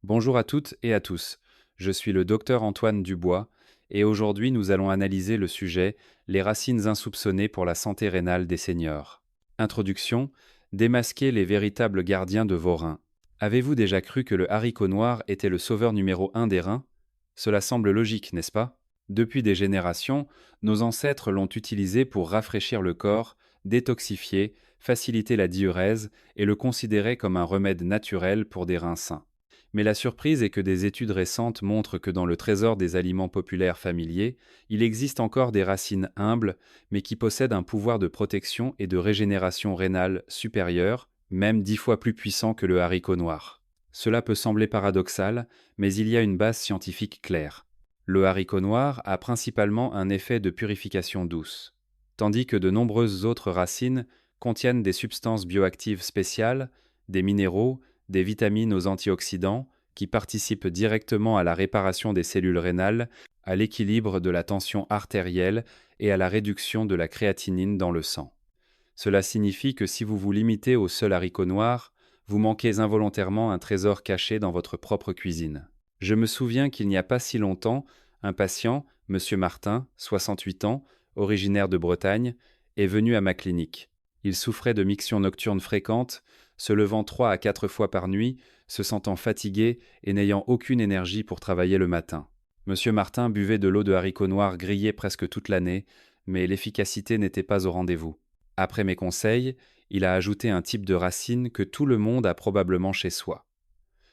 Bonjour à toutes et à tous. Je suis le docteur Antoine Dubois et aujourd'hui nous allons analyser le sujet les racines insoupçonnées pour la santé rénale des seniors. Introduction. Démasquer les véritables gardiens de vos reins. Avez-vous déjà cru que le haricot noir était le sauveur numéro 1 des reins? Cela semble logique, n'est-ce pas? Depuis des générations, nos ancêtres l'ont utilisé pour rafraîchir le corps, détoxifier, faciliter la diurèse et le considérer comme un remède naturel pour des reins sains. Mais la surprise est que des études récentes montrent que dans le trésor des aliments populaires familiers, il existe encore des racines humbles, mais qui possèdent un pouvoir de protection et de régénération rénale supérieur, même 10 fois plus puissant que le haricot noir. Cela peut sembler paradoxal, mais il y a une base scientifique claire. Le haricot noir a principalement un effet de purification douce, tandis que de nombreuses autres racines contiennent des substances bioactives spéciales, des minéraux, des vitamines aux antioxydants qui participent directement à la réparation des cellules rénales, à l'équilibre de la tension artérielle et à la réduction de la créatinine dans le sang. Cela signifie que si vous vous limitez au seul haricot noir, vous manquez involontairement un trésor caché dans votre propre cuisine. Je me souviens qu'il n'y a pas si longtemps, un patient, Monsieur Martin, 68 ans, originaire de Bretagne, est venu à ma clinique. Il souffrait de mictions nocturnes fréquentes, se levant 3 à 4 fois par nuit, se sentant fatigué et n'ayant aucune énergie pour travailler le matin. Monsieur Martin buvait de l'eau de haricot noir grillée presque toute l'année, mais l'efficacité n'était pas au rendez-vous. Après mes conseils, il a ajouté un type de racine que tout le monde a probablement chez soi.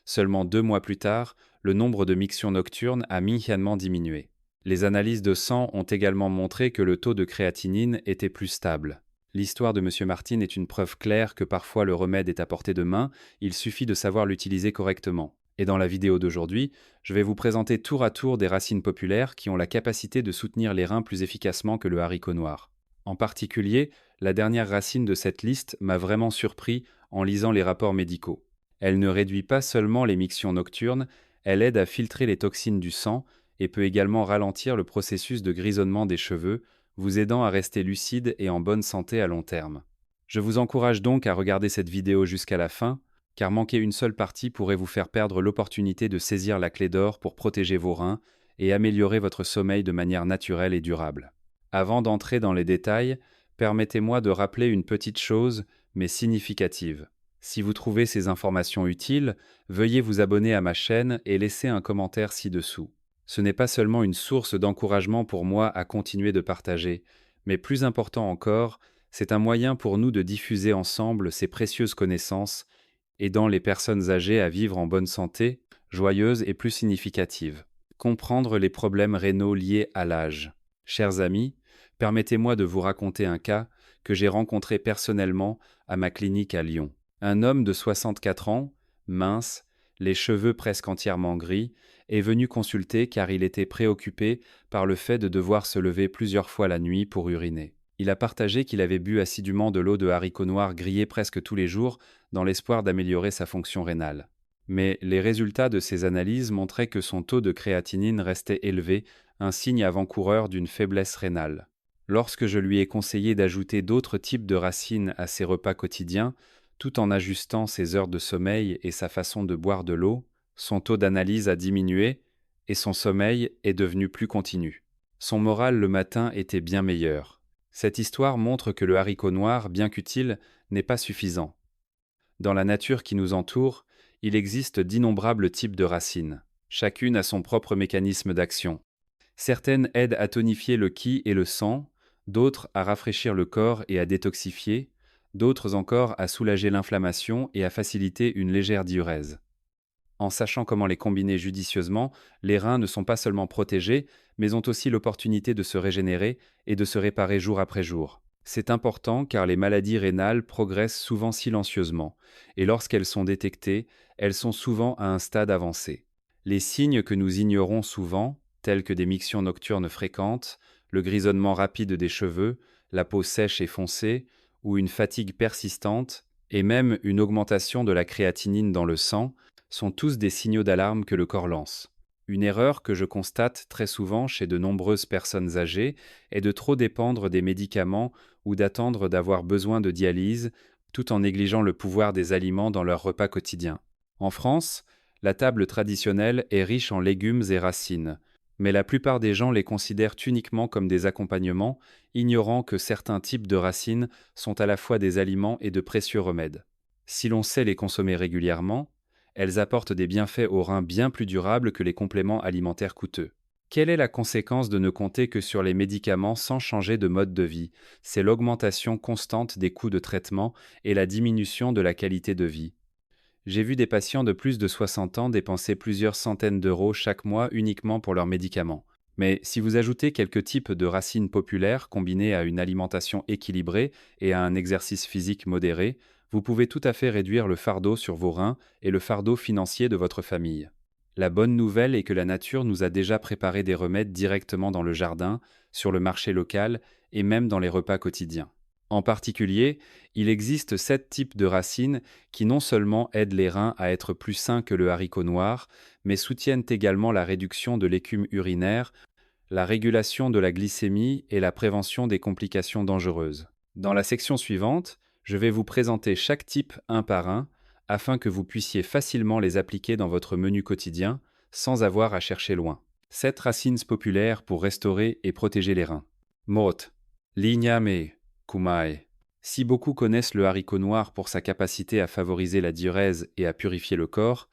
Seulement 2 mois plus tard, le nombre de mictions nocturnes a mécaniquement diminué. Les analyses de sang ont également montré que le taux de créatinine était plus stable. L'histoire de M. Martin est une preuve claire que parfois le remède est à portée de main, il suffit de savoir l'utiliser correctement. Et dans la vidéo d'aujourd'hui, je vais vous présenter tour à tour des racines populaires qui ont la capacité de soutenir les reins plus efficacement que le haricot noir. En particulier, la dernière racine de cette liste m'a vraiment surpris en lisant les rapports médicaux. Elle ne réduit pas seulement les mictions nocturnes, elle aide à filtrer les toxines du sang et peut également ralentir le processus de grisonnement des cheveux, vous aidant à rester lucide et en bonne santé à long terme. Je vous encourage donc à regarder cette vidéo jusqu'à la fin, car manquer une seule partie pourrait vous faire perdre l'opportunité de saisir la clé d'or pour protéger vos reins et améliorer votre sommeil de manière naturelle et durable. Avant d'entrer dans les détails, permettez-moi de rappeler une petite chose, mais significative. Si vous trouvez ces informations utiles, veuillez vous abonner à ma chaîne et laisser un commentaire ci-dessous. Ce n'est pas seulement une source d'encouragement pour moi à continuer de partager, mais plus important encore, c'est un moyen pour nous de diffuser ensemble ces précieuses connaissances, aidant les personnes âgées à vivre en bonne santé, joyeuses et plus significatives. Comprendre les problèmes rénaux liés à l'âge. Chers amis, permettez-moi de vous raconter un cas que j'ai rencontré personnellement à ma clinique à Lyon. Un homme de 64 ans, mince, les cheveux presque entièrement gris, est venu consulter car il était préoccupé par le fait de devoir se lever plusieurs fois la nuit pour uriner. Il a partagé qu'il avait bu assidûment de l'eau de haricot noir grillée presque tous les jours dans l'espoir d'améliorer sa fonction rénale. Mais les résultats de ces analyses montraient que son taux de créatinine restait élevé, un signe avant-coureur d'une faiblesse rénale. Lorsque je lui ai conseillé d'ajouter d'autres types de racines à ses repas quotidiens, tout en ajustant ses heures de sommeil et sa façon de boire de l'eau, son taux d'analyse a diminué et son sommeil est devenu plus continu. Son moral le matin était bien meilleur. Cette histoire montre que le haricot noir, bien qu'utile, n'est pas suffisant. Dans la nature qui nous entoure, il existe d'innombrables types de racines. Chacune a son propre mécanisme d'action. Certaines aident à tonifier le ki et le sang, d'autres à rafraîchir le corps et à détoxifier, d'autres encore à soulager l'inflammation et à faciliter une légère diurèse. En sachant comment les combiner judicieusement, les reins ne sont pas seulement protégés, mais ont aussi l'opportunité de se régénérer et de se réparer jour après jour. C'est important car les maladies rénales progressent souvent silencieusement, et lorsqu'elles sont détectées, elles sont souvent à un stade avancé. Les signes que nous ignorons souvent, tels que des mictions nocturnes fréquentes, le grisonnement rapide des cheveux, la peau sèche et foncée, ou une fatigue persistante, et même une augmentation de la créatinine dans le sang, sont tous des signaux d'alarme que le corps lance. Une erreur que je constate très souvent chez de nombreuses personnes âgées est de trop dépendre des médicaments ou d'attendre d'avoir besoin de dialyse, tout en négligeant le pouvoir des aliments dans leur repas quotidien. En France, La table traditionnelle est riche en légumes et racines, mais la plupart des gens les considèrent uniquement comme des accompagnements, ignorant que certains types de racines sont à la fois des aliments et de précieux remèdes. Si l'on sait les consommer régulièrement, elles apportent des bienfaits aux reins bien plus durables que les compléments alimentaires coûteux. Quelle est la conséquence de ne compter que sur les médicaments sans changer de mode de vie? C'est l'augmentation constante des coûts de traitement et la diminution de la qualité de vie. J'ai vu des patients de plus de 60 ans dépenser plusieurs centaines d'euros chaque mois uniquement pour leurs médicaments. Mais si vous ajoutez quelques types de racines populaires combinés à une alimentation équilibrée et à un exercice physique modéré, vous pouvez tout à fait réduire le fardeau sur vos reins et le fardeau financier de votre famille. La bonne nouvelle est que la nature nous a déjà préparé des remèdes directement dans le jardin, sur le marché local et même dans les repas quotidiens. En particulier, il existe 7 types de racines qui non seulement aident les reins à être plus sains que le haricot noir, mais soutiennent également la réduction de l'écume urinaire, la régulation de la glycémie et la prévention des complications dangereuses. Dans la section suivante, je vais vous présenter chaque type un par un, afin que vous puissiez facilement les appliquer dans votre menu quotidien, sans avoir à chercher loin. 7 racines populaires pour restaurer et protéger les reins. Mot, Ligname, Kumae. Si beaucoup connaissent le haricot noir pour sa capacité à favoriser la diurèse et à purifier le corps,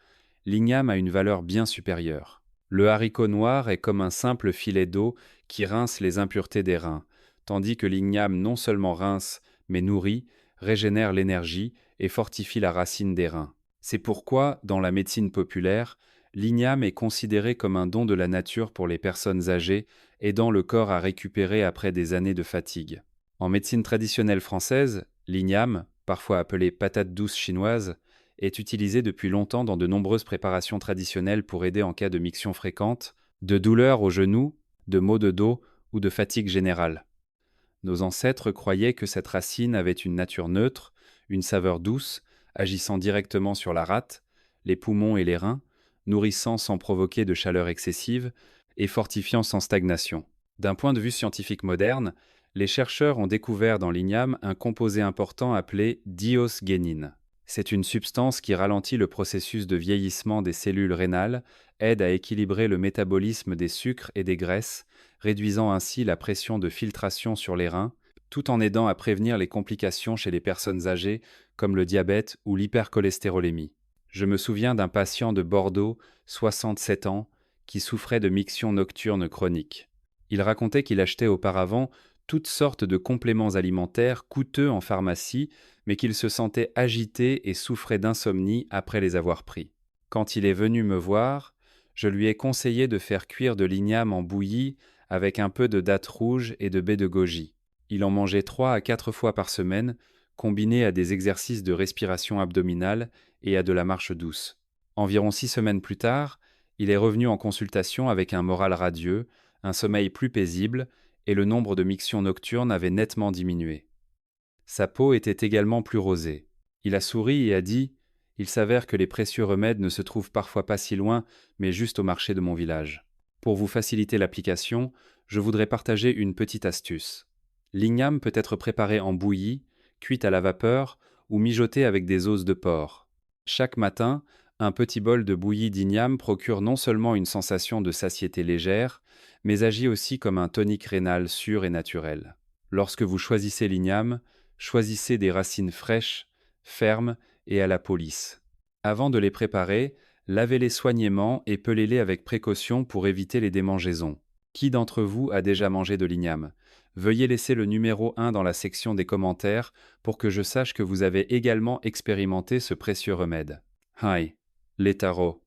l'igname a une valeur bien supérieure. Le haricot noir est comme un simple filet d'eau qui rince les impuretés des reins, tandis que l'igname non seulement rince, mais nourrit, régénère l'énergie et fortifie la racine des reins. C'est pourquoi, dans la médecine populaire, l'igname est considéré comme un don de la nature pour les personnes âgées, aidant le corps à récupérer après des années de fatigue. En médecine traditionnelle française, l'igname, parfois appelée patate douce chinoise, est utilisé depuis longtemps dans de nombreuses préparations traditionnelles pour aider en cas de miction fréquente, de douleurs aux genoux, de maux de dos ou de fatigue générale. Nos ancêtres croyaient que cette racine avait une nature neutre, une saveur douce, agissant directement sur la rate, les poumons et les reins, nourrissant sans provoquer de chaleur excessive et fortifiant sans stagnation. D'un point de vue scientifique moderne, les chercheurs ont découvert dans l'igname un composé important appelé diosgénine. C'est une substance qui ralentit le processus de vieillissement des cellules rénales, aide à équilibrer le métabolisme des sucres et des graisses, réduisant ainsi la pression de filtration sur les reins, tout en aidant à prévenir les complications chez les personnes âgées comme le diabète ou l'hypercholestérolémie. Je me souviens d'un patient de Bordeaux, 67 ans, qui souffrait de miction nocturne chronique. Il racontait qu'il achetait auparavant toutes sortes de compléments alimentaires coûteux en pharmacie, mais qu'il se sentait agité et souffrait d'insomnie après les avoir pris. Quand il est venu me voir, je lui ai conseillé de faire cuire de l'igname en bouillie avec un peu de dattes rouges et de baies de goji. Il en mangeait 3 à 4 fois par semaine, combinés à des exercices de respiration abdominale et à de la marche douce. Environ 6 semaines plus tard, il est revenu en consultation avec un moral radieux, un sommeil plus paisible, et le nombre de mictions nocturnes avait nettement diminué. Sa peau était également plus rosée. Il a souri et a dit « Il s'avère que les précieux remèdes ne se trouvent parfois pas si loin, mais juste au marché de mon village. » Pour vous faciliter l'application, je voudrais partager une petite astuce. L'igname peut être préparé en bouillie, cuite à la vapeur ou mijotée avec des os de porc. Chaque matin, un petit bol de bouillie d'igname procure non seulement une sensation de satiété légère, mais agit aussi comme un tonique rénal sûr et naturel. Lorsque vous choisissez l'igname, choisissez des racines fraîches, fermes et à la peau lisse. Avant de les préparer, lavez-les soigneusement et pelez-les avec précaution pour éviter les démangeaisons. Qui d'entre vous a déjà mangé de l'igname? Veuillez laisser le numéro 1 dans la section des commentaires pour que je sache que vous avez également expérimenté ce précieux remède. Hai, les tarots.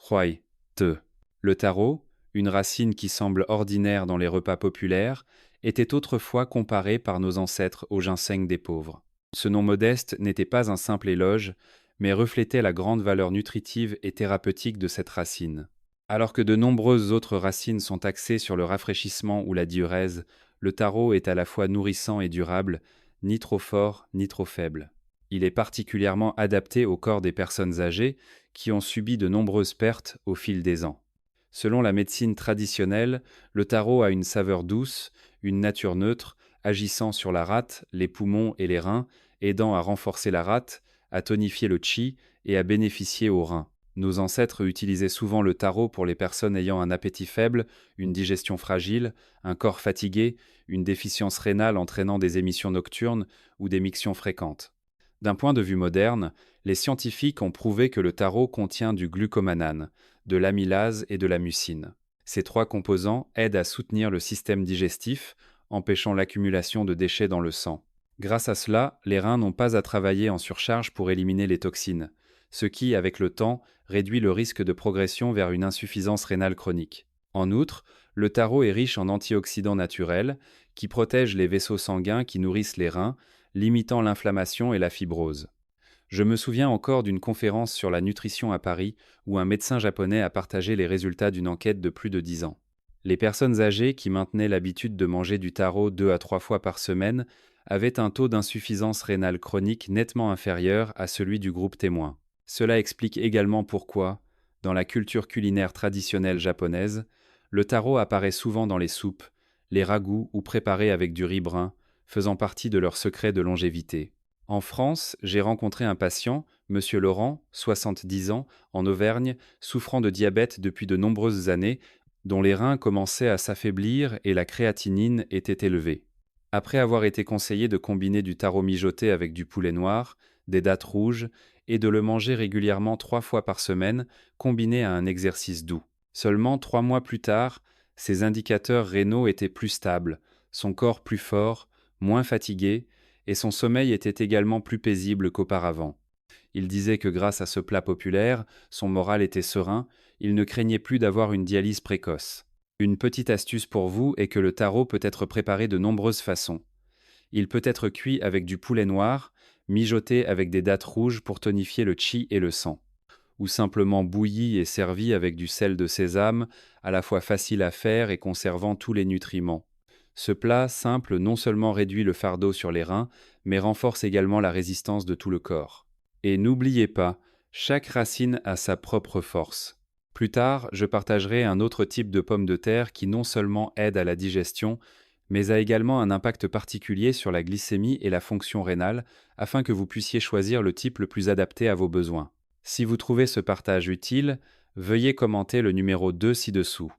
Huai, te. Le taro, une racine qui semble ordinaire dans les repas populaires, était autrefois comparé par nos ancêtres au ginseng des pauvres. Ce nom modeste n'était pas un simple éloge, mais reflétait la grande valeur nutritive et thérapeutique de cette racine. Alors que de nombreuses autres racines sont axées sur le rafraîchissement ou la diurèse, le taro est à la fois nourrissant et durable, ni trop fort ni trop faible. Il est particulièrement adapté au corps des personnes âgées qui ont subi de nombreuses pertes au fil des ans. Selon la médecine traditionnelle, le taro a une saveur douce, une nature neutre, agissant sur la rate, les poumons et les reins, aidant à renforcer la rate, à tonifier le chi et à bénéficier aux reins. Nos ancêtres utilisaient souvent le taro pour les personnes ayant un appétit faible, une digestion fragile, un corps fatigué, une déficience rénale entraînant des émissions nocturnes ou des mictions fréquentes. D'un point de vue moderne, les scientifiques ont prouvé que le taro contient du glucomanane, de l'amylase et de la mucine. Ces trois composants aident à soutenir le système digestif, empêchant l'accumulation de déchets dans le sang. Grâce à cela, les reins n'ont pas à travailler en surcharge pour éliminer les toxines, ce qui, avec le temps, réduit le risque de progression vers une insuffisance rénale chronique. En outre, le taro est riche en antioxydants naturels qui protègent les vaisseaux sanguins qui nourrissent les reins, limitant l'inflammation et la fibrose. Je me souviens encore d'une conférence sur la nutrition à Paris où un médecin japonais a partagé les résultats d'une enquête de plus de 10 ans. Les personnes âgées qui maintenaient l'habitude de manger du taro 2 à 3 fois par semaine avaient un taux d'insuffisance rénale chronique nettement inférieur à celui du groupe témoin. Cela explique également pourquoi, dans la culture culinaire traditionnelle japonaise, le taro apparaît souvent dans les soupes, les ragoûts ou préparé avec du riz brun, faisant partie de leur secret de longévité. En France, j'ai rencontré un patient, Monsieur Laurent, 70 ans, en Auvergne, souffrant de diabète depuis de nombreuses années, dont les reins commençaient à s'affaiblir et la créatinine était élevée. Après avoir été conseillé de combiner du taro mijoté avec du poulet noir, des dattes rouges, et de le manger régulièrement 3 fois par semaine, combiné à un exercice doux. Seulement 3 mois plus tard, ses indicateurs rénaux étaient plus stables, son corps plus fort, moins fatigué, et son sommeil était également plus paisible qu'auparavant. Il disait que grâce à ce plat populaire, son moral était serein, il ne craignait plus d'avoir une dialyse précoce. Une petite astuce pour vous est que le taro peut être préparé de nombreuses façons. Il peut être cuit avec du poulet noir, mijoté avec des dattes rouges pour tonifier le qi et le sang, ou simplement bouilli et servi avec du sel de sésame, à la fois facile à faire et conservant tous les nutriments. Ce plat simple non seulement réduit le fardeau sur les reins, mais renforce également la résistance de tout le corps. Et n'oubliez pas, chaque racine a sa propre force. Plus tard, je partagerai un autre type de pomme de terre qui non seulement aide à la digestion, mais a également un impact particulier sur la glycémie et la fonction rénale, afin que vous puissiez choisir le type le plus adapté à vos besoins. Si vous trouvez ce partage utile, veuillez commenter le numéro 2 ci-dessous.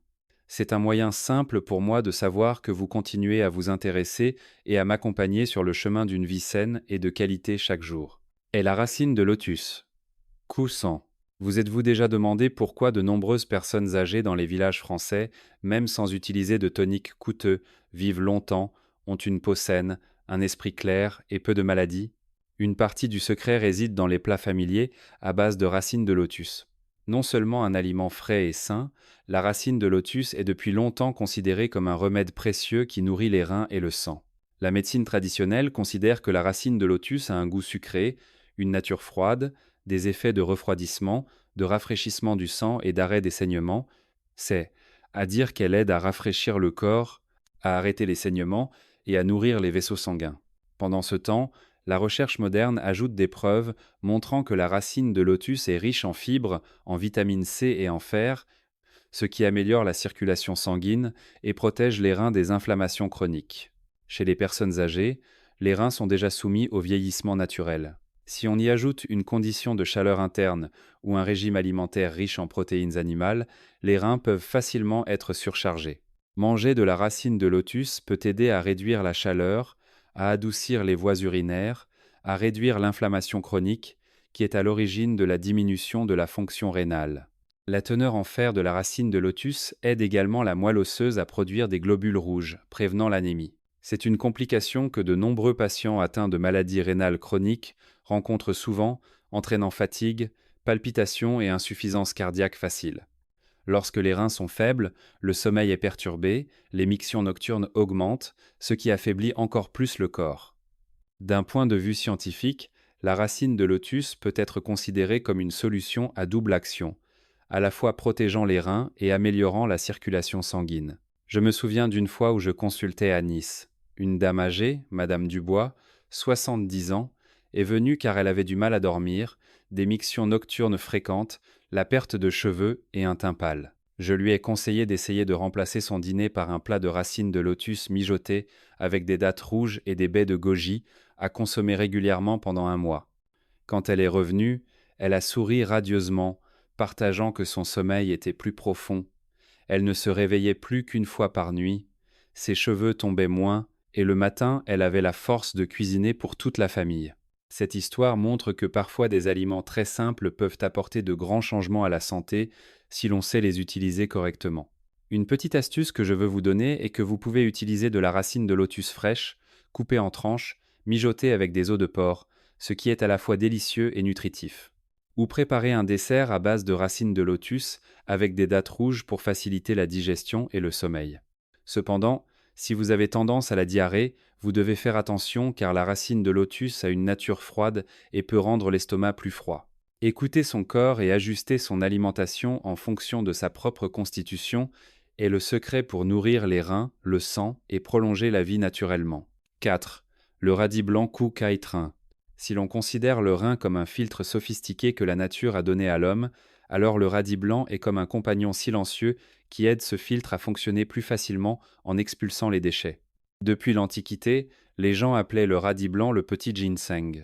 C'est un moyen simple pour moi de savoir que vous continuez à vous intéresser et à m'accompagner sur le chemin d'une vie saine et de qualité chaque jour. Et la racine de lotus. Coussan. Vous êtes-vous déjà demandé pourquoi de nombreuses personnes âgées dans les villages français, même sans utiliser de toniques coûteux, vivent longtemps, ont une peau saine, un esprit clair et peu de maladies? Une partie du secret réside dans les plats familiers à base de racines de lotus. Non seulement un aliment frais et sain, la racine de lotus est depuis longtemps considérée comme un remède précieux qui nourrit les reins et le sang. La médecine traditionnelle considère que la racine de lotus a un goût sucré, une nature froide, des effets de refroidissement, de rafraîchissement du sang et d'arrêt des saignements. C'est à dire qu'elle aide à rafraîchir le corps, à arrêter les saignements et à nourrir les vaisseaux sanguins. Pendant ce temps, la recherche moderne ajoute des preuves montrant que la racine de lotus est riche en fibres, en vitamine C et en fer, ce qui améliore la circulation sanguine et protège les reins des inflammations chroniques. Chez les personnes âgées, les reins sont déjà soumis au vieillissement naturel. Si on y ajoute une condition de chaleur interne ou un régime alimentaire riche en protéines animales, les reins peuvent facilement être surchargés. Manger de la racine de lotus peut aider à réduire la chaleur, à adoucir les voies urinaires, à réduire l'inflammation chronique, qui est à l'origine de la diminution de la fonction rénale. La teneur en fer de la racine de lotus aide également la moelle osseuse à produire des globules rouges, prévenant l'anémie. C'est une complication que de nombreux patients atteints de maladies rénales chroniques rencontrent souvent, entraînant fatigue, palpitations et insuffisance cardiaque facile. Lorsque les reins sont faibles, le sommeil est perturbé, les mictions nocturnes augmentent, ce qui affaiblit encore plus le corps. D'un point de vue scientifique, la racine de lotus peut être considérée comme une solution à double action, à la fois protégeant les reins et améliorant la circulation sanguine. Je me souviens d'une fois où je consultais à Nice. Une dame âgée, Madame Dubois, 70 ans, est venue car elle avait du mal à dormir, des mictions nocturnes fréquentes, la perte de cheveux et un teint pâle. Je lui ai conseillé d'essayer de remplacer son dîner par un plat de racines de lotus mijotées avec des dattes rouges et des baies de goji à consommer régulièrement pendant un mois. Quand elle est revenue, elle a souri radieusement, partageant que son sommeil était plus profond. Elle ne se réveillait plus qu'une fois par nuit, ses cheveux tombaient moins, et le matin, elle avait la force de cuisiner pour toute la famille. Cette histoire montre que parfois des aliments très simples peuvent apporter de grands changements à la santé si l'on sait les utiliser correctement. Une petite astuce que je veux vous donner est que vous pouvez utiliser de la racine de lotus fraîche, coupée en tranches, mijotée avec des os de porc, ce qui est à la fois délicieux et nutritif. Ou préparer un dessert à base de racines de lotus avec des dattes rouges pour faciliter la digestion et le sommeil. Cependant, si vous avez tendance à la diarrhée, vous devez faire attention car la racine de lotus a une nature froide et peut rendre l'estomac plus froid. Écouter son corps et ajuster son alimentation en fonction de sa propre constitution est le secret pour nourrir les reins, le sang et prolonger la vie naturellement. 4. Le radis blanc Cou Cai Trin. Si l'on considère le rein comme un filtre sophistiqué que la nature a donné à l'homme, alors le radis blanc est comme un compagnon silencieux qui aide ce filtre à fonctionner plus facilement en expulsant les déchets. Depuis l'Antiquité, les gens appelaient le radis blanc le petit ginseng,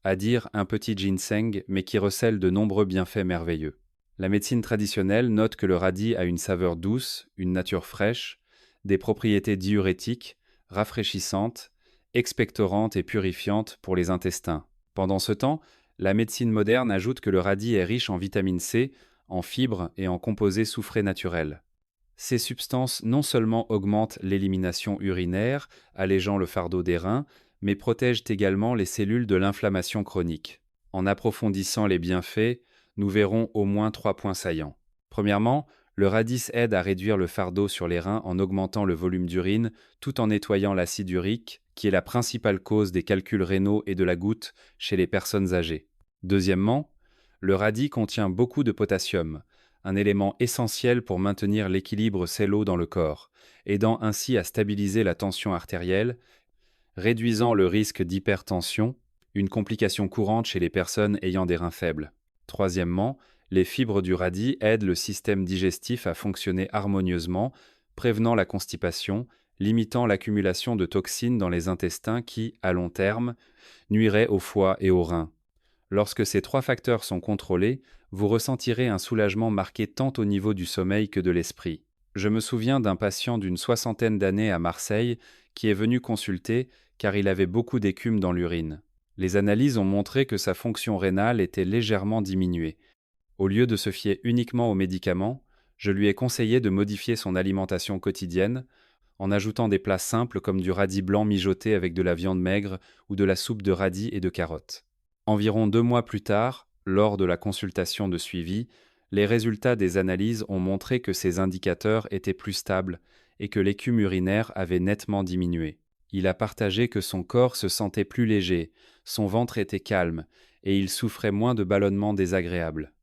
à dire un petit ginseng, mais qui recèle de nombreux bienfaits merveilleux. La médecine traditionnelle note que le radis a une saveur douce, une nature fraîche, des propriétés diurétiques, rafraîchissantes, expectorantes et purifiantes pour les intestins. Pendant ce temps, la médecine moderne ajoute que le radis est riche en vitamine C, en fibres et en composés soufrés naturels. Ces substances non seulement augmentent l'élimination urinaire, allégeant le fardeau des reins, mais protègent également les cellules de l'inflammation chronique. En approfondissant les bienfaits, nous verrons au moins 3 points saillants. Premièrement, le radis aide à réduire le fardeau sur les reins en augmentant le volume d'urine, tout en nettoyant l'acide urique, qui est la principale cause des calculs rénaux et de la goutte chez les personnes âgées. Deuxièmement, le radis contient beaucoup de potassium, un élément essentiel pour maintenir l'équilibre sel-eau dans le corps, aidant ainsi à stabiliser la tension artérielle, réduisant le risque d'hypertension, une complication courante chez les personnes ayant des reins faibles. Troisièmement, les fibres du radis aident le système digestif à fonctionner harmonieusement, prévenant la constipation, limitant l'accumulation de toxines dans les intestins qui, à long terme, nuiraient au foie et aux reins. Lorsque ces 3 facteurs sont contrôlés, vous ressentirez un soulagement marqué tant au niveau du sommeil que de l'esprit. Je me souviens d'un patient d'une 60aine d'années à Marseille qui est venu consulter car il avait beaucoup d'écume dans l'urine. Les analyses ont montré que sa fonction rénale était légèrement diminuée. Au lieu de se fier uniquement aux médicaments, je lui ai conseillé de modifier son alimentation quotidienne en ajoutant des plats simples comme du radis blanc mijoté avec de la viande maigre ou de la soupe de radis et de carottes. Environ 2 mois plus tard, lors de la consultation de suivi, les résultats des analyses ont montré que ces indicateurs étaient plus stables et que l'écume urinaire avait nettement diminué. Il a partagé que son corps se sentait plus léger, son ventre était calme et il souffrait moins de ballonnements désagréables.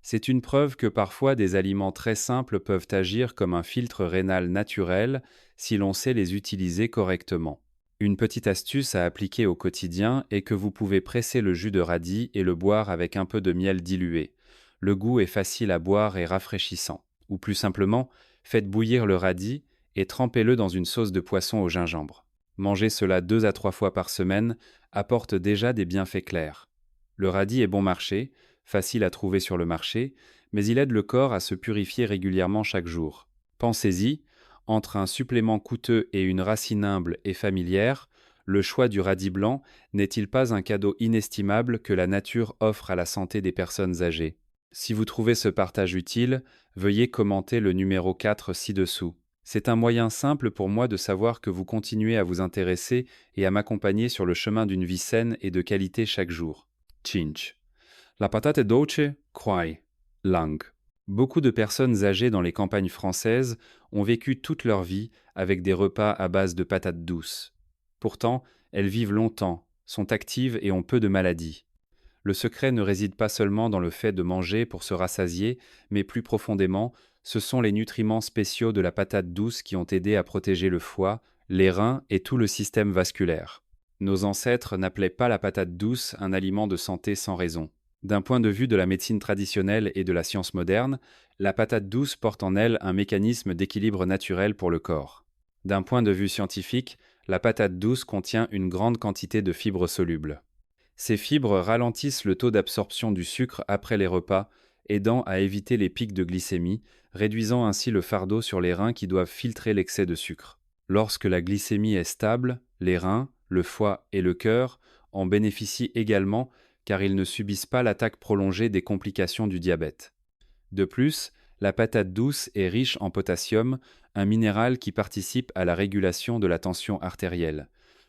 C'est une preuve que parfois des aliments très simples peuvent agir comme un filtre rénal naturel si l'on sait les utiliser correctement. Une petite astuce à appliquer au quotidien est que vous pouvez presser le jus de radis et le boire avec un peu de miel dilué. Le goût est facile à boire et rafraîchissant. Ou plus simplement, faites bouillir le radis et trempez-le dans une sauce de poisson au gingembre. Manger cela 2 à 3 fois par semaine apporte déjà des bienfaits clairs. Le radis est bon marché, facile à trouver sur le marché, mais il aide le corps à se purifier régulièrement chaque jour. Pensez-y, entre un supplément coûteux et une racine humble et familière, le choix du radis blanc n'est-il pas un cadeau inestimable que la nature offre à la santé des personnes âgées? Si vous trouvez ce partage utile, veuillez commenter le numéro 4 ci-dessous. C'est un moyen simple pour moi de savoir que vous continuez à vous intéresser et à m'accompagner sur le chemin d'une vie saine et de qualité chaque jour. Cinch. La patate è dolce, quai. Lang. Beaucoup de personnes âgées dans les campagnes françaises ont vécu toute leur vie avec des repas à base de patates douces. Pourtant, elles vivent longtemps, sont actives et ont peu de maladies. Le secret ne réside pas seulement dans le fait de manger pour se rassasier, mais plus profondément, ce sont les nutriments spéciaux de la patate douce qui ont aidé à protéger le foie, les reins et tout le système vasculaire. Nos ancêtres n'appelaient pas la patate douce un aliment de santé sans raison. D'un point de vue de la médecine traditionnelle et de la science moderne, la patate douce porte en elle un mécanisme d'équilibre naturel pour le corps. D'un point de vue scientifique, la patate douce contient une grande quantité de fibres solubles. Ces fibres ralentissent le taux d'absorption du sucre après les repas aidant à éviter les pics de glycémie, réduisant ainsi le fardeau sur les reins qui doivent filtrer l'excès de sucre. Lorsque la glycémie est stable, les reins, le foie et le cœur en bénéficient également car ils ne subissent pas l'attaque prolongée des complications du diabète. De plus, la patate douce est riche en potassium, un minéral qui participe à la régulation de la tension artérielle.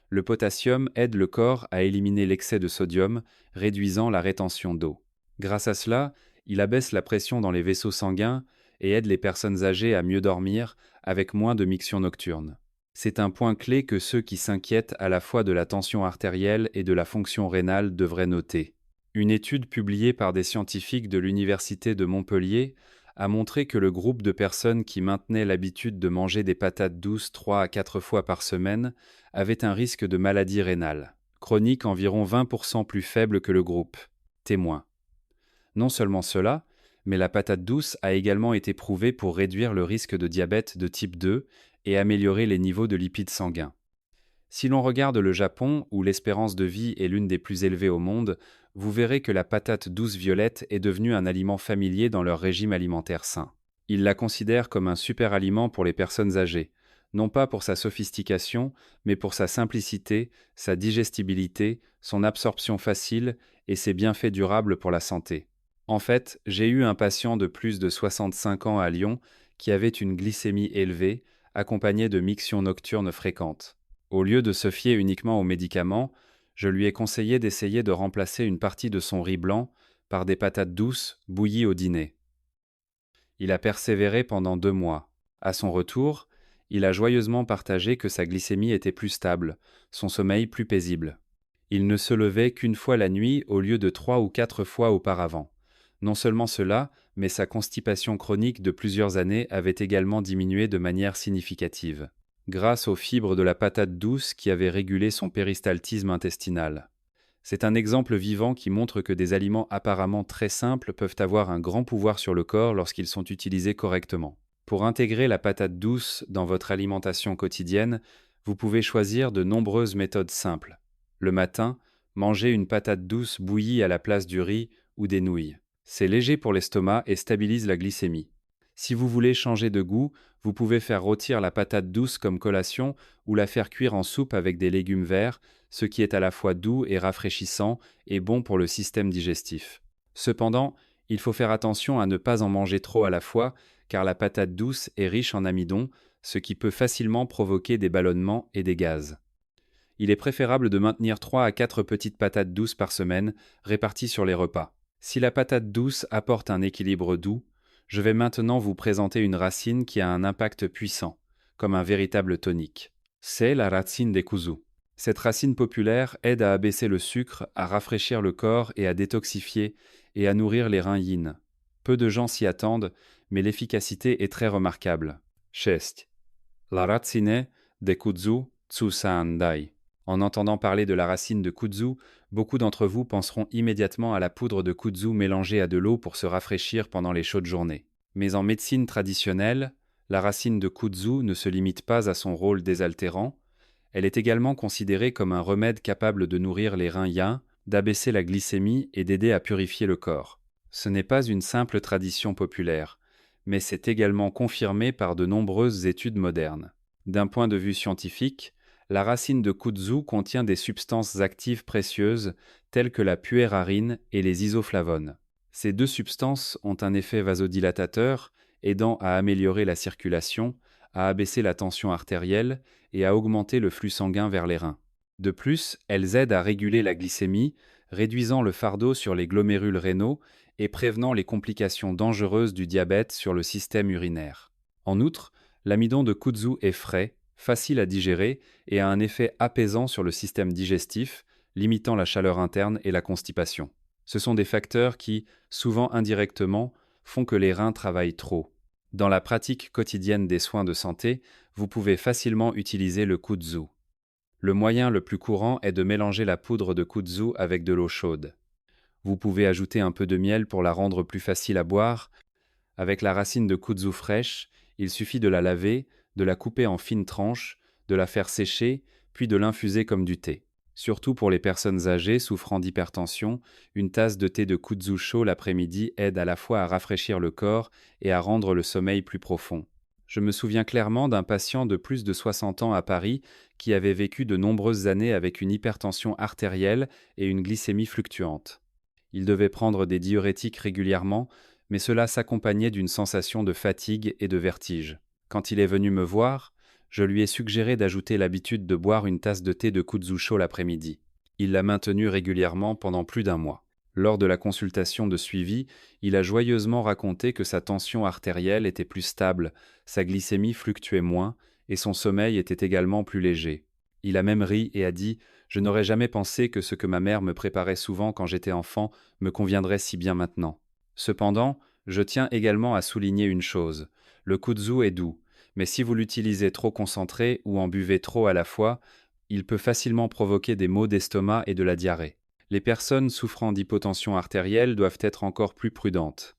Le potassium aide le corps à éliminer l'excès de sodium, réduisant la rétention d'eau. Grâce à cela, il abaisse la pression dans les vaisseaux sanguins et aide les personnes âgées à mieux dormir avec moins de mictions nocturnes. C'est un point clé que ceux qui s'inquiètent à la fois de la tension artérielle et de la fonction rénale devraient noter. Une étude publiée par des scientifiques de l'Université de Montpellier a montré que le groupe de personnes qui maintenaient l'habitude de manger des patates douces 3 à 4 fois par semaine avait un risque de maladie rénale, chronique environ 20% plus faible que le groupe. Témoin. Non seulement cela, mais la patate douce a également été prouvée pour réduire le risque de diabète de type 2 et améliorer les niveaux de lipides sanguins. Si l'on regarde le Japon, où l'espérance de vie est l'une des plus élevées au monde, vous verrez que la patate douce violette est devenue un aliment familier dans leur régime alimentaire sain. Ils la considèrent comme un super aliment pour les personnes âgées, non pas pour sa sophistication, mais pour sa simplicité, sa digestibilité, son absorption facile et ses bienfaits durables pour la santé. En fait, j'ai eu un patient de plus de 65 ans à Lyon qui avait une glycémie élevée, accompagnée de mictions nocturnes fréquentes. Au lieu de se fier uniquement aux médicaments, je lui ai conseillé d'essayer de remplacer une partie de son riz blanc par des patates douces bouillies au dîner. Il a persévéré pendant 2 mois. À son retour, il a joyeusement partagé que sa glycémie était plus stable, son sommeil plus paisible. Il ne se levait qu'une fois la nuit au lieu de 3 ou 4 fois auparavant. Non seulement cela, mais sa constipation chronique de plusieurs années avait également diminué de manière significative, grâce aux fibres de la patate douce qui avaient régulé son péristaltisme intestinal. C'est un exemple vivant qui montre que des aliments apparemment très simples peuvent avoir un grand pouvoir sur le corps lorsqu'ils sont utilisés correctement. Pour intégrer la patate douce dans votre alimentation quotidienne, vous pouvez choisir de nombreuses méthodes simples. Le matin, mangez une patate douce bouillie à la place du riz ou des nouilles. C'est léger pour l'estomac et stabilise la glycémie. Si vous voulez changer de goût, vous pouvez faire rôtir la patate douce comme collation ou la faire cuire en soupe avec des légumes verts, ce qui est à la fois doux et rafraîchissant et bon pour le système digestif. Cependant, il faut faire attention à ne pas en manger trop à la fois, car la patate douce est riche en amidon, ce qui peut facilement provoquer des ballonnements et des gaz. Il est préférable de maintenir 3 à 4 petites patates douces par semaine, réparties sur les repas. Si la patate douce apporte un équilibre doux, je vais maintenant vous présenter une racine qui a un impact puissant, comme un véritable tonique. C'est la racine des kuzu. Cette racine populaire aide à abaisser le sucre, à rafraîchir le corps et à détoxifier et à nourrir les reins yin. Peu de gens s'y attendent, mais l'efficacité est très remarquable. 6. La racine de kudzu tsusaandai. En entendant parler de la racine de kudzu, beaucoup d'entre vous penseront immédiatement à la poudre de kudzu mélangée à de l'eau pour se rafraîchir pendant les chaudes journées. Mais en médecine traditionnelle, la racine de kudzu ne se limite pas à son rôle désaltérant, elle est également considérée comme un remède capable de nourrir les reins yin, d'abaisser la glycémie et d'aider à purifier le corps. Ce n'est pas une simple tradition populaire, mais c'est également confirmé par de nombreuses études modernes. D'un point de vue scientifique, la racine de kudzu contient des substances actives précieuses telles que la puérarine et les isoflavones. Ces 2 substances ont un effet vasodilatateur, aidant à améliorer la circulation, à abaisser la tension artérielle et à augmenter le flux sanguin vers les reins. De plus, elles aident à réguler la glycémie, réduisant le fardeau sur les glomérules rénaux et prévenant les complications dangereuses du diabète sur le système urinaire. En outre, l'amidon de kudzu est frais, facile à digérer et a un effet apaisant sur le système digestif, limitant la chaleur interne et la constipation. Ce sont des facteurs qui, souvent indirectement, font que les reins travaillent trop. Dans la pratique quotidienne des soins de santé, vous pouvez facilement utiliser le kudzu. Le moyen le plus courant est de mélanger la poudre de kudzu avec de l'eau chaude. Vous pouvez ajouter un peu de miel pour la rendre plus facile à boire. Avec la racine de kudzu fraîche, il suffit de la laver, de la couper en fines tranches, de la faire sécher, puis de l'infuser comme du thé. Surtout pour les personnes âgées souffrant d'hypertension, une tasse de thé de kudzu chaud l'après-midi aide à la fois à rafraîchir le corps et à rendre le sommeil plus profond. Je me souviens clairement d'un patient de plus de 60 ans à Paris qui avait vécu de nombreuses années avec une hypertension artérielle et une glycémie fluctuante. Il devait prendre des diurétiques régulièrement, mais cela s'accompagnait d'une sensation de fatigue et de vertige. Quand il est venu me voir, je lui ai suggéré d'ajouter l'habitude de boire une tasse de thé de kudzu chaud l'après-midi. Il l'a maintenu régulièrement pendant plus d'un mois. Lors de la consultation de suivi, il a joyeusement raconté que sa tension artérielle était plus stable, sa glycémie fluctuait moins et son sommeil était également plus léger. Il a même ri et a dit: Je n'aurais jamais pensé que ce que ma mère me préparait souvent quand j'étais enfant me conviendrait si bien maintenant. Cependant, je tiens également à souligner une chose. Le kudzu est doux, mais si vous l'utilisez trop concentré ou en buvez trop à la fois, il peut facilement provoquer des maux d'estomac et de la diarrhée. Les personnes souffrant d'hypotension artérielle doivent être encore plus prudentes.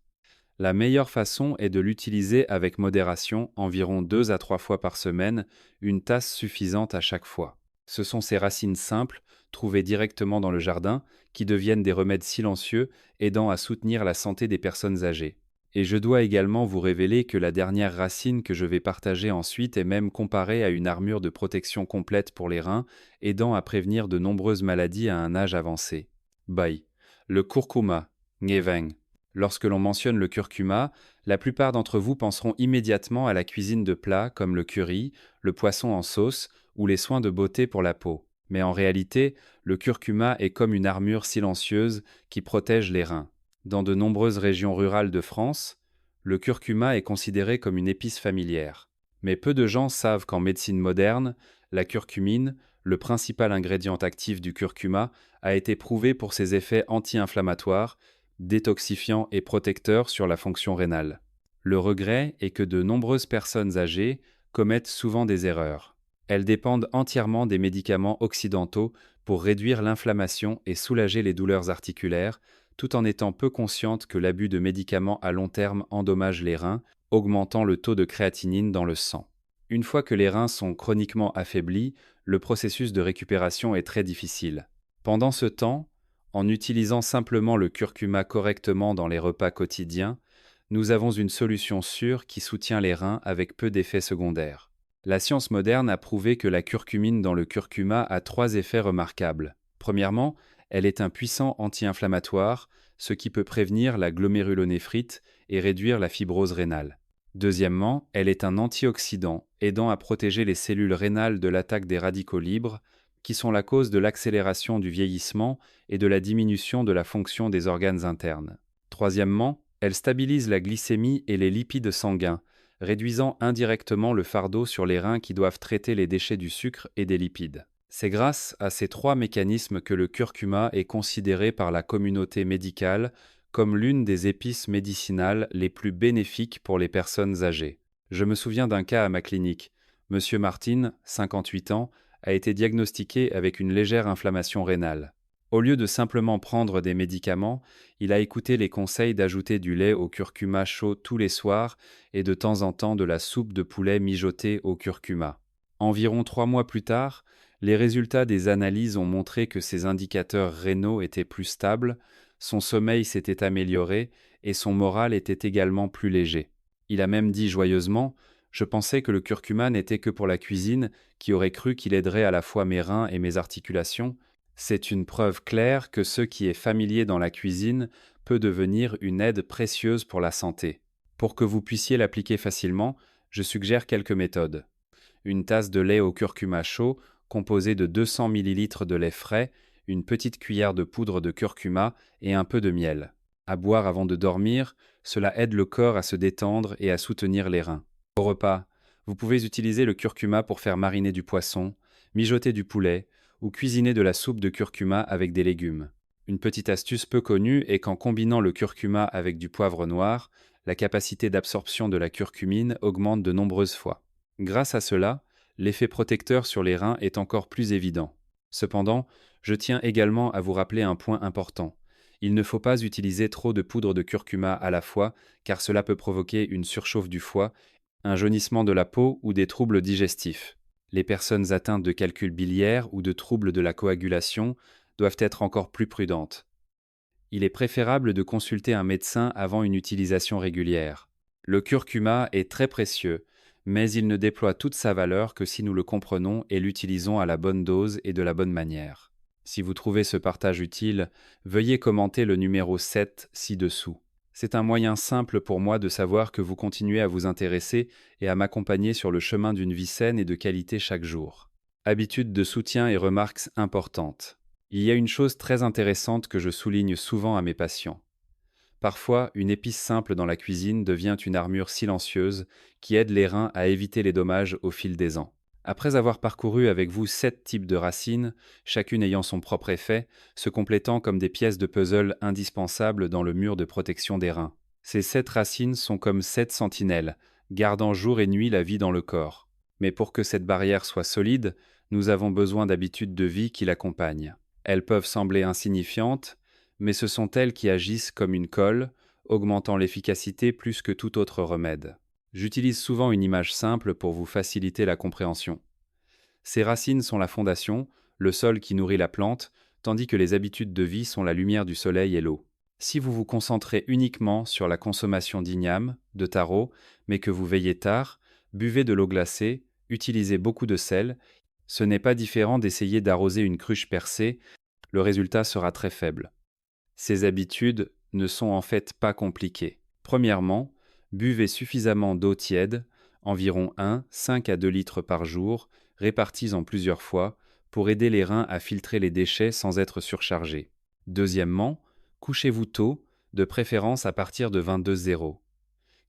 La meilleure façon est de l'utiliser avec modération, environ 2 à 3 fois par semaine, une tasse suffisante à chaque fois. Ce sont ces racines simples, trouvées directement dans le jardin, qui deviennent des remèdes silencieux aidant à soutenir la santé des personnes âgées. Et je dois également vous révéler que la dernière racine que je vais partager ensuite est même comparée à une armure de protection complète pour les reins, aidant à prévenir de nombreuses maladies à un âge avancé. Bai. Le curcuma, ngeveng. Lorsque l'on mentionne le curcuma, la plupart d'entre vous penseront immédiatement à la cuisine de plats comme le curry, le poisson en sauce ou les soins de beauté pour la peau. Mais en réalité, le curcuma est comme une armure silencieuse qui protège les reins. Dans de nombreuses régions rurales de France, le curcuma est considéré comme une épice familière. Mais peu de gens savent qu'en médecine moderne, la curcumine, le principal ingrédient actif du curcuma, a été prouvé pour ses effets anti-inflammatoires, détoxifiant et protecteur sur la fonction rénale. Le regret est que de nombreuses personnes âgées commettent souvent des erreurs. Elles dépendent entièrement des médicaments occidentaux pour réduire l'inflammation et soulager les douleurs articulaires, tout en étant peu conscientes que l'abus de médicaments à long terme endommage les reins, augmentant le taux de créatinine dans le sang. Une fois que les reins sont chroniquement affaiblis, le processus de récupération est très difficile. Pendant ce temps, en utilisant simplement le curcuma correctement dans les repas quotidiens, nous avons une solution sûre qui soutient les reins avec peu d'effets secondaires. La science moderne a prouvé que la curcumine dans le curcuma a 3 effets remarquables. Premièrement, elle est un puissant anti-inflammatoire, ce qui peut prévenir la glomérulonéphrite et réduire la fibrose rénale. Deuxièmement, elle est un antioxydant, aidant à protéger les cellules rénales de l'attaque des radicaux libres, qui sont la cause de l'accélération du vieillissement et de la diminution de la fonction des organes internes. Troisièmement, elle stabilise la glycémie et les lipides sanguins, réduisant indirectement le fardeau sur les reins qui doivent traiter les déchets du sucre et des lipides. C'est grâce à ces 3 mécanismes que le curcuma est considéré par la communauté médicale comme l'une des épices médicinales les plus bénéfiques pour les personnes âgées. Je me souviens d'un cas à ma clinique. Monsieur Martin, 58 ans, a été diagnostiqué avec une légère inflammation rénale. Au lieu de simplement prendre des médicaments, il a écouté les conseils d'ajouter du lait au curcuma chaud tous les soirs et de temps en temps de la soupe de poulet mijotée au curcuma. Environ 3 mois plus tard, les résultats des analyses ont montré que ses indicateurs rénaux étaient plus stables, son sommeil s'était amélioré et son moral était également plus léger. Il a même dit joyeusement: Je pensais que le curcuma n'était que pour la cuisine, qui aurait cru qu'il aiderait à la fois mes reins et mes articulations. C'est une preuve claire que ce qui est familier dans la cuisine peut devenir une aide précieuse pour la santé. Pour que vous puissiez l'appliquer facilement, je suggère quelques méthodes. Une tasse de lait au curcuma chaud, composée de 200 ml de lait frais, une petite cuillère de poudre de curcuma et un peu de miel. À boire avant de dormir, cela aide le corps à se détendre et à soutenir les reins. Au repas, vous pouvez utiliser le curcuma pour faire mariner du poisson, mijoter du poulet ou cuisiner de la soupe de curcuma avec des légumes. Une petite astuce peu connue est qu'en combinant le curcuma avec du poivre noir, la capacité d'absorption de la curcumine augmente de nombreuses fois. Grâce à cela, l'effet protecteur sur les reins est encore plus évident. Cependant, je tiens également à vous rappeler un point important. Il ne faut pas utiliser trop de poudre de curcuma à la fois, car cela peut provoquer une surchauffe du foie, un jaunissement de la peau ou des troubles digestifs. Les personnes atteintes de calcul biliaire ou de troubles de la coagulation doivent être encore plus prudentes. Il est préférable de consulter un médecin avant une utilisation régulière. Le curcuma est très précieux, mais il ne déploie toute sa valeur que si nous le comprenons et l'utilisons à la bonne dose et de la bonne manière. Si vous trouvez ce partage utile, veuillez commenter le numéro 7 ci-dessous. C'est un moyen simple pour moi de savoir que vous continuez à vous intéresser et à m'accompagner sur le chemin d'une vie saine et de qualité chaque jour. Habitudes de soutien et remarques importantes. Il y a une chose très intéressante que je souligne souvent à mes patients. Parfois, une épice simple dans la cuisine devient une armure silencieuse qui aide les reins à éviter les dommages au fil des ans. Après avoir parcouru avec vous 7 types de racines, chacune ayant son propre effet, se complétant comme des pièces de puzzle indispensables dans le mur de protection des reins. Ces 7 racines sont comme 7 sentinelles, gardant jour et nuit la vie dans le corps. Mais pour que cette barrière soit solide, nous avons besoin d'habitudes de vie qui l'accompagnent. Elles peuvent sembler insignifiantes, mais ce sont elles qui agissent comme une colle, augmentant l'efficacité plus que tout autre remède. J'utilise souvent une image simple pour vous faciliter la compréhension. Ces racines sont la fondation, le sol qui nourrit la plante, tandis que les habitudes de vie sont la lumière du soleil et l'eau. Si vous vous concentrez uniquement sur la consommation d'igname, de taro, mais que vous veillez tard, buvez de l'eau glacée, utilisez beaucoup de sel, ce n'est pas différent d'essayer d'arroser une cruche percée, le résultat sera très faible. Ces habitudes ne sont en fait pas compliquées. Premièrement, buvez suffisamment d'eau tiède, environ 5 à 2 litres par jour, répartis en plusieurs fois, pour aider les reins à filtrer les déchets sans être surchargés. Deuxièmement, couchez-vous tôt, de préférence à partir de 22h,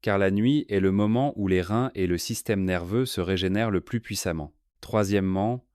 car la nuit est le moment où les reins et le système nerveux se régénèrent le plus puissamment. Troisièmement,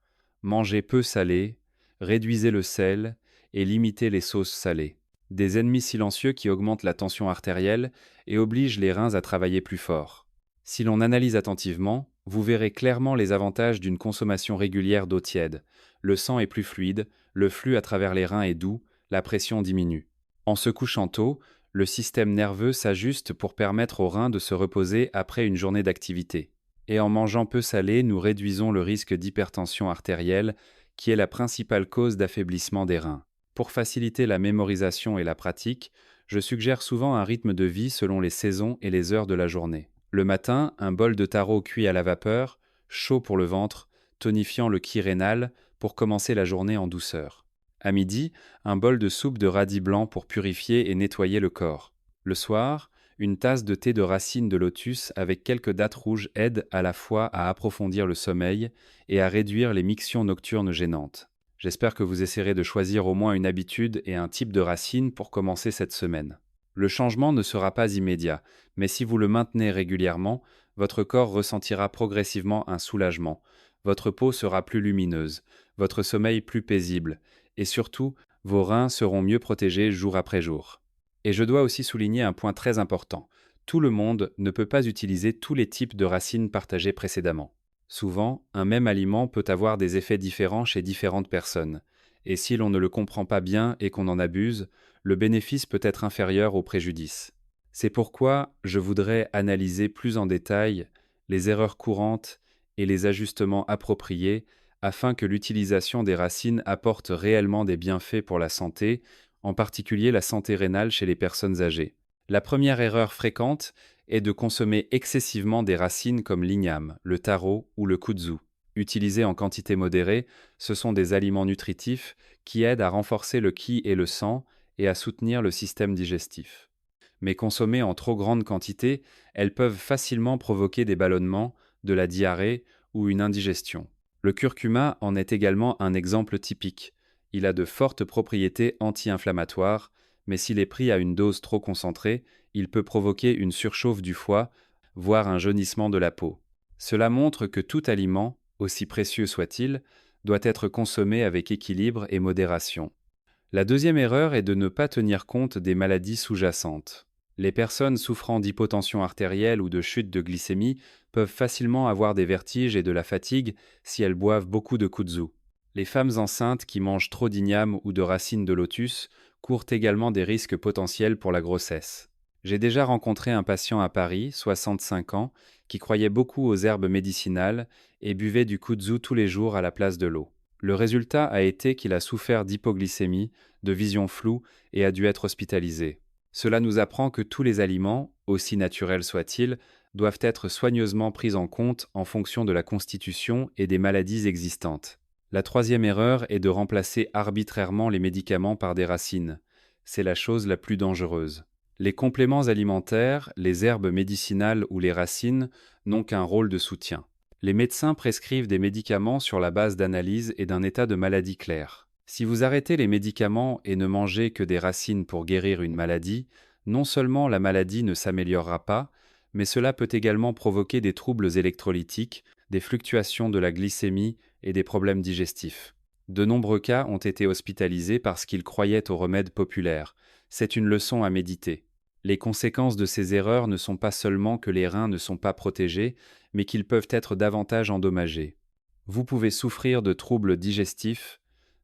mangez peu salé, réduisez le sel et limitez les sauces salées. Des ennemis silencieux qui augmentent la tension artérielle et obligent les reins à travailler plus fort. Si l'on analyse attentivement, vous verrez clairement les avantages d'une consommation régulière d'eau tiède. Le sang est plus fluide, le flux à travers les reins est doux, la pression diminue. En se couchant tôt, le système nerveux s'ajuste pour permettre aux reins de se reposer après une journée d'activité. Et en mangeant peu salé, nous réduisons le risque d'hypertension artérielle, qui est la principale cause d'affaiblissement des reins. Pour faciliter la mémorisation et la pratique, je suggère souvent un rythme de vie selon les saisons et les heures de la journée. Le matin, un bol de taro cuit à la vapeur, chaud pour le ventre, tonifiant le qi rénal pour commencer la journée en douceur. À midi, un bol de soupe de radis blanc pour purifier et nettoyer le corps. Le soir, une tasse de thé de racines de lotus avec quelques dattes rouges aide à la fois à approfondir le sommeil et à réduire les mictions nocturnes gênantes. J'espère que vous essaierez de choisir au moins une habitude et un type de racine pour commencer cette semaine. Le changement ne sera pas immédiat, mais si vous le maintenez régulièrement, votre corps ressentira progressivement un soulagement, votre peau sera plus lumineuse, votre sommeil plus paisible, et surtout, vos reins seront mieux protégés jour après jour. Et je dois aussi souligner un point très important. Tout le monde ne peut pas utiliser tous les types de racines partagés précédemment. Souvent, un même aliment peut avoir des effets différents chez différentes personnes, et si l'on ne le comprend pas bien et qu'on en abuse, le bénéfice peut être inférieur au préjudice. C'est pourquoi je voudrais analyser plus en détail les erreurs courantes et les ajustements appropriés afin que l'utilisation des racines apporte réellement des bienfaits pour la santé, en particulier la santé rénale chez les personnes âgées. La première erreur fréquente est de consommer excessivement des racines comme l'igname, le taro ou le kudzu. Utilisés en quantité modérée, ce sont des aliments nutritifs qui aident à renforcer le qi et le sang et à soutenir le système digestif. Mais consommées en trop grande quantité, elles peuvent facilement provoquer des ballonnements, de la diarrhée ou une indigestion. Le curcuma en est également un exemple typique. Il a de fortes propriétés anti-inflammatoires, mais s'il est pris à une dose trop concentrée, il peut provoquer une surchauffe du foie, voire un jaunissement de la peau. Cela montre que tout aliment, aussi précieux soit-il, doit être consommé avec équilibre et modération. La deuxième erreur est de ne pas tenir compte des maladies sous-jacentes. Les personnes souffrant d'hypotension artérielle ou de chute de glycémie peuvent facilement avoir des vertiges et de la fatigue si elles boivent beaucoup de kudzu. Les femmes enceintes qui mangent trop d'igname ou de racines de lotus courent également des risques potentiels pour la grossesse. J'ai déjà rencontré un patient à Paris, 65 ans, qui croyait beaucoup aux herbes médicinales et buvait du kudzu tous les jours à la place de l'eau. Le résultat a été qu'il a souffert d'hypoglycémie, de vision floue et a dû être hospitalisé. Cela nous apprend que tous les aliments, aussi naturels soient-ils, doivent être soigneusement pris en compte en fonction de la constitution et des maladies existantes. La troisième erreur est de remplacer arbitrairement les médicaments par des racines. C'est la chose la plus dangereuse. Les compléments alimentaires, les herbes médicinales ou les racines n'ont qu'un rôle de soutien. Les médecins prescrivent des médicaments sur la base d'analyses et d'un état de maladie clair. Si vous arrêtez les médicaments et ne mangez que des racines pour guérir une maladie, non seulement la maladie ne s'améliorera pas, mais cela peut également provoquer des troubles électrolytiques, des fluctuations de la glycémie et des problèmes digestifs. De nombreux cas ont été hospitalisés parce qu'ils croyaient aux remèdes populaires. C'est une leçon à méditer. Les conséquences de ces erreurs ne sont pas seulement que les reins ne sont pas protégés, mais qu'ils peuvent être davantage endommagés. Vous pouvez souffrir de troubles digestifs,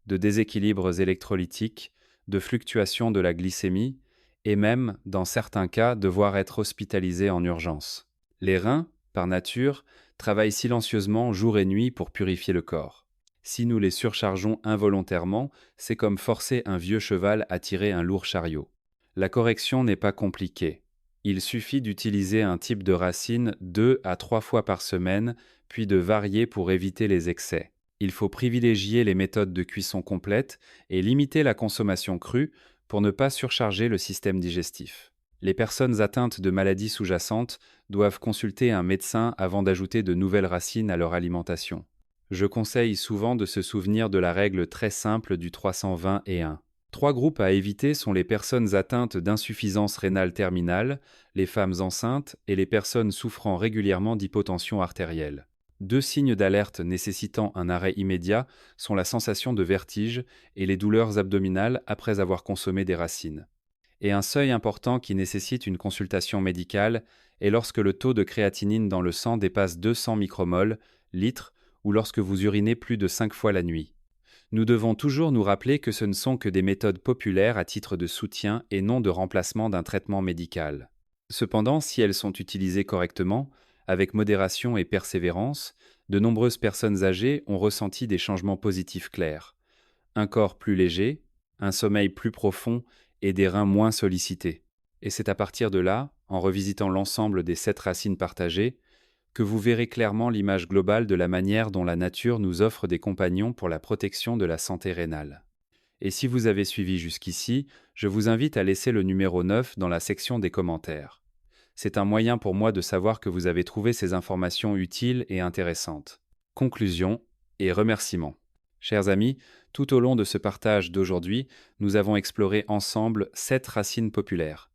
de déséquilibres électrolytiques, de fluctuations de la glycémie, et même, dans certains cas, devoir être hospitalisé en urgence. Les reins, par nature, travaillent silencieusement jour et nuit pour purifier le corps. Si nous les surchargeons involontairement, c'est comme forcer un vieux cheval à tirer un lourd chariot. La correction n'est pas compliquée. Il suffit d'utiliser un type de racine 2 à 3 fois par semaine, puis de varier pour éviter les excès. Il faut privilégier les méthodes de cuisson complète et limiter la consommation crue pour ne pas surcharger le système digestif. Les personnes atteintes de maladies sous-jacentes doivent consulter un médecin avant d'ajouter de nouvelles racines à leur alimentation. Je conseille souvent de se souvenir de la règle très simple du 320 et 1. 3 groupes à éviter sont les personnes atteintes d'insuffisance rénale terminale, les femmes enceintes et les personnes souffrant régulièrement d'hypotension artérielle. 2 signes d'alerte nécessitant un arrêt immédiat sont la sensation de vertige et les douleurs abdominales après avoir consommé des racines. Et un seuil important qui nécessite une consultation médicale est lorsque le taux de créatinine dans le sang dépasse 200 micromoles, litres, ou lorsque vous urinez plus de 5 fois la nuit. Nous devons toujours nous rappeler que ce ne sont que des méthodes populaires à titre de soutien et non de remplacement d'un traitement médical. Cependant, si elles sont utilisées correctement, avec modération et persévérance, de nombreuses personnes âgées ont ressenti des changements positifs clairs. Un corps plus léger, un sommeil plus profond et des reins moins sollicités. Et c'est à partir de là, en revisitant l'ensemble des 7 racines partagées, que vous verrez clairement l'image globale de la manière dont la nature nous offre des compagnons pour la protection de la santé rénale. Et si vous avez suivi jusqu'ici, je vous invite à laisser le numéro 9 dans la section des commentaires. C'est un moyen pour moi de savoir que vous avez trouvé ces informations utiles et intéressantes. Conclusion et remerciements. Chers amis, tout au long de ce partage d'aujourd'hui, nous avons exploré ensemble 7 racines populaires.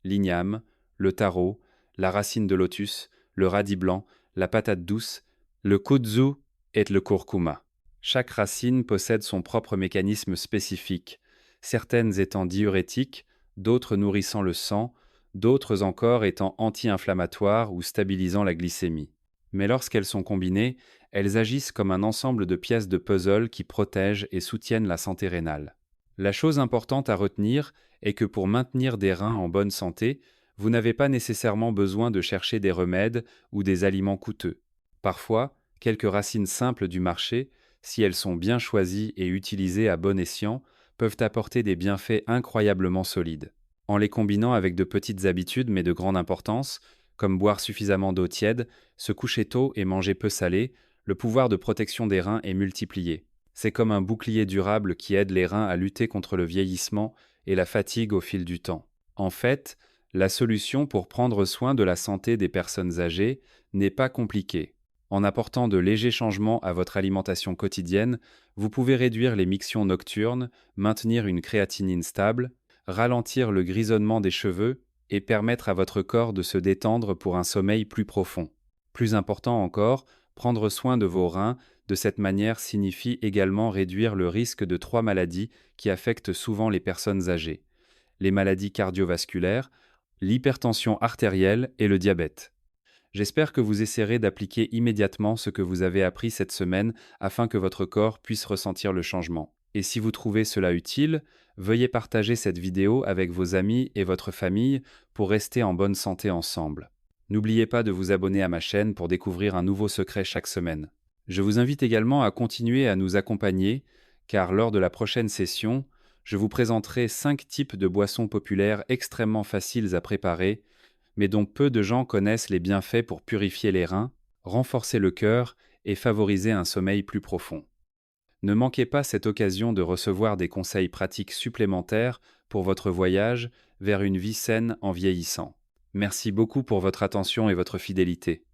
L'igname, le taro, la racine de lotus, le radis blanc, la patate douce, le kudzu et le curcuma. Chaque racine possède son propre mécanisme spécifique, certaines étant diurétiques, d'autres nourrissant le sang, d'autres encore étant anti-inflammatoires ou stabilisant la glycémie. Mais lorsqu'elles sont combinées, elles agissent comme un ensemble de pièces de puzzle qui protègent et soutiennent la santé rénale. La chose importante à retenir est que pour maintenir des reins en bonne santé, vous n'avez pas nécessairement besoin de chercher des remèdes ou des aliments coûteux. Parfois, quelques racines simples du marché, si elles sont bien choisies et utilisées à bon escient, peuvent apporter des bienfaits incroyablement solides. En les combinant avec de petites habitudes mais de grande importance, comme boire suffisamment d'eau tiède, se coucher tôt et manger peu salé, le pouvoir de protection des reins est multiplié. C'est comme un bouclier durable qui aide les reins à lutter contre le vieillissement et la fatigue au fil du temps. En fait, la solution pour prendre soin de la santé des personnes âgées n'est pas compliquée. En apportant de légers changements à votre alimentation quotidienne, vous pouvez réduire les mictions nocturnes, maintenir une créatinine stable, ralentir le grisonnement des cheveux et permettre à votre corps de se détendre pour un sommeil plus profond. Plus important encore, prendre soin de vos reins de cette manière signifie également réduire le risque de 3 maladies qui affectent souvent les personnes âgées: les maladies cardiovasculaires, l'hypertension artérielle et le diabète. J'espère que vous essaierez d'appliquer immédiatement ce que vous avez appris cette semaine afin que votre corps puisse ressentir le changement. Et si vous trouvez cela utile, veuillez partager cette vidéo avec vos amis et votre famille pour rester en bonne santé ensemble. N'oubliez pas de vous abonner à ma chaîne pour découvrir un nouveau secret chaque semaine. Je vous invite également à continuer à nous accompagner, car lors de la prochaine session, je vous présenterai 5 types de boissons populaires extrêmement faciles à préparer, mais dont peu de gens connaissent les bienfaits pour purifier les reins, renforcer le cœur et favoriser un sommeil plus profond. Ne manquez pas cette occasion de recevoir des conseils pratiques supplémentaires pour votre voyage vers une vie saine en vieillissant. Merci beaucoup pour votre attention et votre fidélité.